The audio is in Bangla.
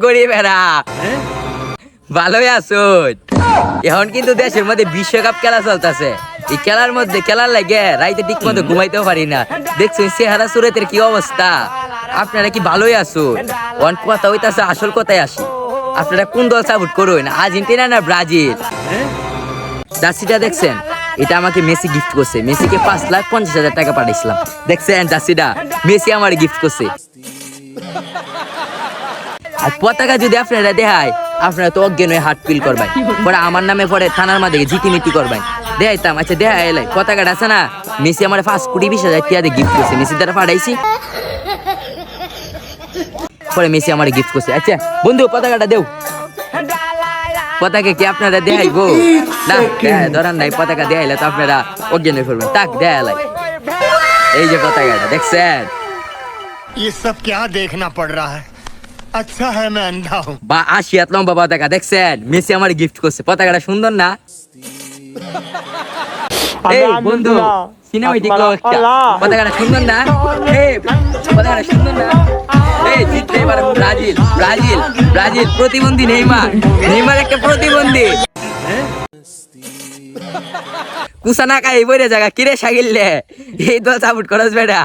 গরিবেরা ভালোই আছো? এখন কিন্তু দেশের মধ্যে বিশ্বকাপ খেলা চলতেছে। এই খেলার মধ্যে খেলার লাগে রাইতে ঠিক মতো ঘুমাইতেও পারি না। দেখছো চেহারা সুরতের কি অবস্থা? আপনারা কি ভালোই আছো? অন কথা হইতাছে, আসল কথায় আসি। আপনারা কোন দল সাপোর্ট করুন, আর্জেন্টিনা না ব্রাজিল? জার্সিটা দেখছেন? এটা আমাকে মেসি গিফট করছে। মেসিকে 5,50,000 টাকা পাঠাইছিলাম। দেখছেন জার্সিটা মেসি আমার গিফট করছে। আর পতাকা যদি আপনারা দেখায়, আপনারা তো অজ্ঞান হয়ে হার্ট ফিল করবেন। পরে আমার নামে পরে থানার মাঝে জিটিমিটি করবেন। দেখাইতাম, আচ্ছা দেখা এলাই পতাকাটা আছে না, মেসি আমার 5,20,000 টাকা দিয়ে গিফট করছে। মেসি দ্বারা পাঠাইছি, পরে মেসি আমার গিফট করছে। আচ্ছা বন্ধু পতাকাটা দেও। পতাকা কি আপনারা দেখাইবো? না ধরান নাই, পতাকা দেখাইলে তো আপনারা অজ্ঞান হয়ে পড়বেন। তাক দেখালাই, এই যে পতাকাটা দেখছেন? ये सब क्या देखना पड़ रहा है? अच्छा है मैं अंधा हूँ। বা 80 হাত লম্বা পতাকা দেখছেন? মেসি আমার গিফট করছে। পতাকাটা সুন্দর না? এই বন্ধু সিনেমাটিক একটা পতাকাটা সুন্দর না? এই পতাকাটা সুন্দর না? এই জিততে এবার ব্রাজিল ব্রাজিল ব্রাজিল প্রতিবন্ধী নেইমার। নেইমার একটা প্রতিবন্ধী। কুসানা কাই বইরে জায়গা কিরে সাগিললে এই দল সাপোর্ট করস বেটা?